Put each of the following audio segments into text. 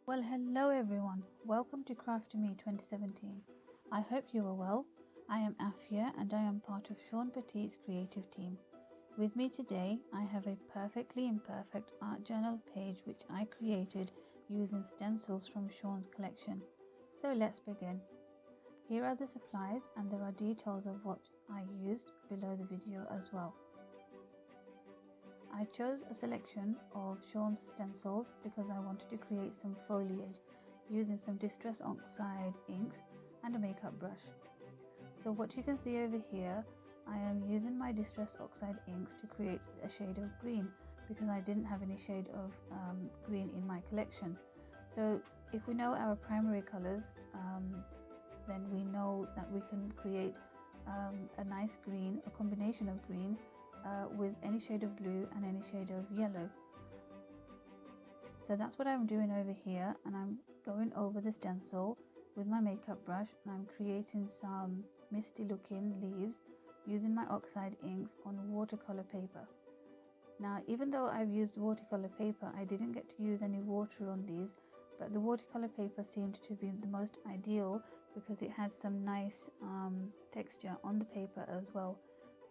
Well, hello everyone. Welcome to Craft to Me 2017. I hope you are well. I am Afia and I am part of Shawn Petite's creative team. With me today, I have a perfectly imperfect art journal page which I created using stencils from Shawn's collection. So let's begin. Here are the supplies and there are details of what I used below the video as well. I chose a selection of Shawn's stencils because I wanted to create some foliage using some Distress Oxide inks and a makeup brush. So what you can see over here, I am using my Distress Oxide inks to create a shade of green because I didn't have any shade of green in my collection. So if we know our primary colors, then we know that we can create a nice green, a combination of green with any shade of blue and any shade of yellow. So that's what I'm doing over here, and I'm going over the stencil with my makeup brush and I'm creating some misty looking leaves using my oxide inks on watercolor paper. Now, even though I've used watercolor paper, I didn't get to use any water on these, but the watercolor paper seemed to be the most ideal because it had some nice texture on the paper as well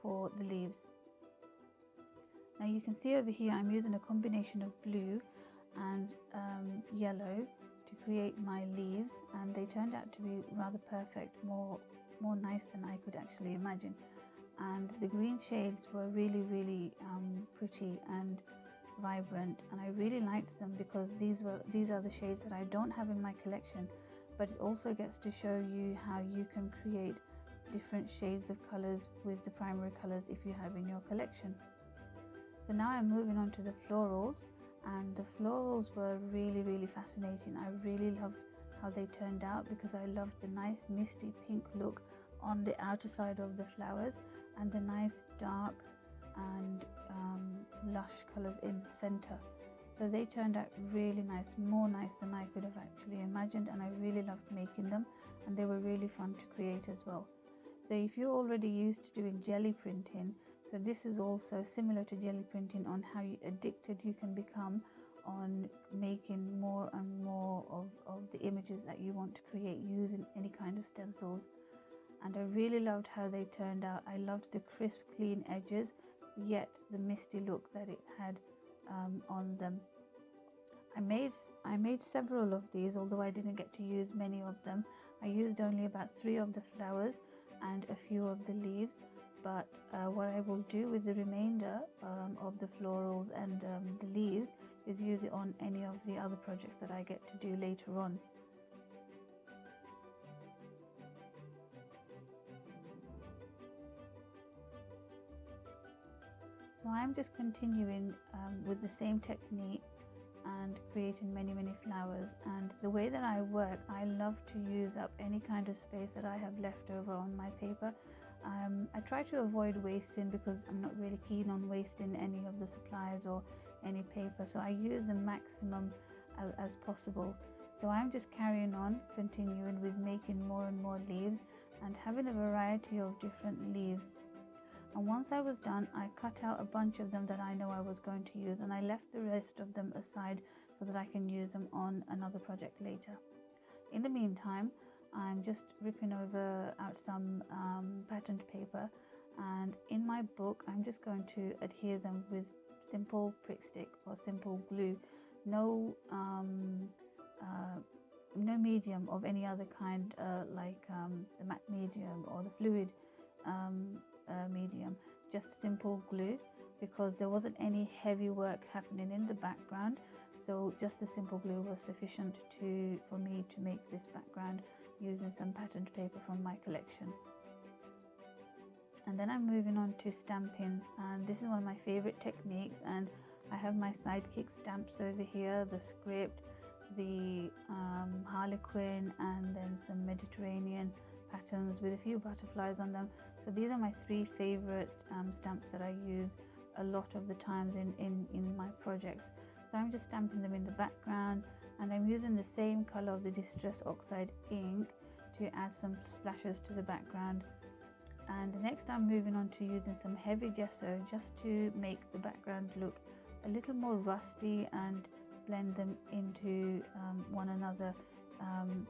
for the leaves. Now you can see over here I'm using a combination of blue and yellow to create my leaves, and they turned out to be rather perfect, more nice than I could actually imagine. And the green shades were really pretty and vibrant, and I really liked them because these are the shades that I don't have in my collection, but it also gets to show you how you can create different shades of colors with the primary colors if you have in your collection. So now I'm moving on to the florals, and the florals were really fascinating. I really loved how they turned out because I loved the nice misty pink look on the outer side of the flowers and the nice dark and lush colors in the center. So they turned out really nice, more nice than I could have actually imagined, and I really loved making them, and they were really fun to create as well. So if you're already used to doing jelly printing, so this is also similar to jelly printing on how addicted you can become on making more and more of the images that you want to create using any kind of stencils. And I really loved how they turned out. I loved the crisp, clean edges, yet the misty look that it had on them. I made several of these, although I didn't get to use many of them. I used only about 3 of the flowers and a few of the leaves, but what I will do with the remainder of the florals and the leaves is use it on any of the other projects that I get to do later on. So I'm just continuing with the same technique and creating many flowers. And the way that I work, I love to use up any kind of space that I have left over on my paper. I try to avoid wasting because I'm not really keen on wasting any of the supplies or any paper, so I use the maximum as possible. So I'm just carrying on, continuing with making more and more leaves and having a variety of different leaves. And once I was done, I cut out a bunch of them that I know I was going to use, and I left the rest of them aside so that I can use them on another project later. In the meantime, I'm just ripping out some patterned paper, and in my book I'm just going to adhere them with simple prick stick or simple glue. No medium of any other kind, like the matte medium or the fluid medium, just simple glue, because there wasn't any heavy work happening in the background, so just a simple glue was sufficient for me to make this background using some patterned paper from my collection. And then I'm moving on to stamping, and this is one of my favorite techniques, and I have my sidekick stamps over here, the script, the harlequin, and then some Mediterranean patterns with a few butterflies on them. So these are my 3 favorite stamps that I use a lot of the times in my projects. So I'm just stamping them in the background, and I'm using the same color of the Distress Oxide ink to add some splashes to the background. And next I'm moving on to using some heavy gesso just to make the background look a little more rusty and blend them into one another,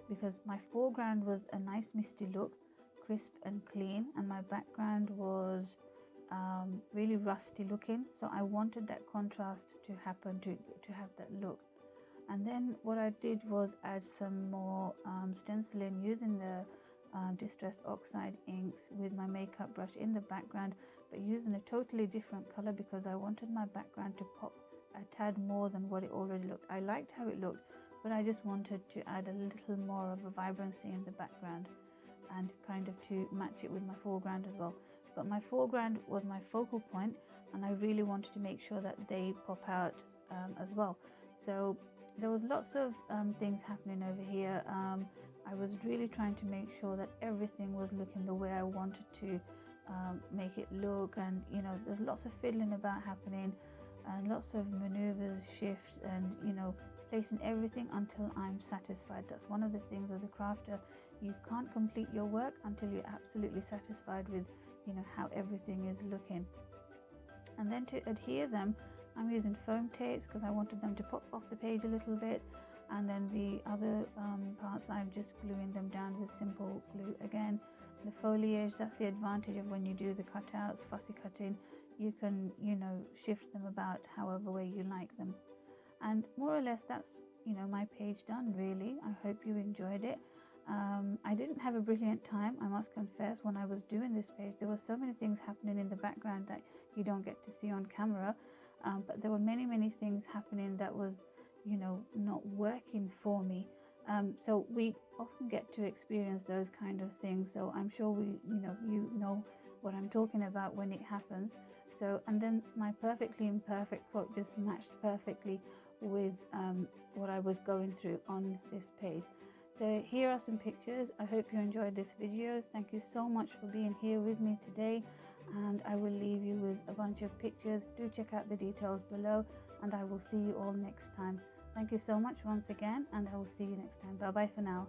because my foreground was a nice misty look, crisp and clean, and my background was really rusty looking, so I wanted that contrast to happen, to have that look. And then what I did was add some more stenciling using the distress oxide inks with my makeup brush in the background, but using a totally different color because I wanted my background to pop a tad more than what it already looked. I liked how it looked, but I just wanted to add a little more of a vibrancy in the background and kind of to match it with my foreground as well. But my foreground was my focal point, and I really wanted to make sure that they pop out as well. So there was lots of things happening over here. I was really trying to make sure that everything was looking the way I wanted to make it look, and you know, there's lots of fiddling about happening and lots of maneuvers, shifts, and you know, placing everything until I'm satisfied. That's one of the things as a crafter, you can't complete your work until you're absolutely satisfied with, you know, how everything is looking. And then to adhere them, I'm using foam tapes because I wanted them to pop off the page a little bit, and then the other parts I'm just gluing them down with simple glue again. The foliage, that's the advantage of when you do the cutouts, fussy cutting, you can, you know, shift them about however way you like them. And more or less that's, you know, my page done really. I hope you enjoyed it. I didn't have a brilliant time, I must confess, when I was doing this page. There were so many things happening in the background that you don't get to see on camera, but there were many things happening that was, you know, not working for me. So we often get to experience those kind of things, so I'm sure you know what I'm talking about when it happens. So, and then my perfectly imperfect quote just matched perfectly with what I was going through on this page. So here are some pictures. I hope you enjoyed this video. Thank you so much for being here with me today, and I will leave you with a bunch of pictures. Do check out the details below, and I will see you all next time. Thank you so much once again, and I will see you next time. Bye bye for now.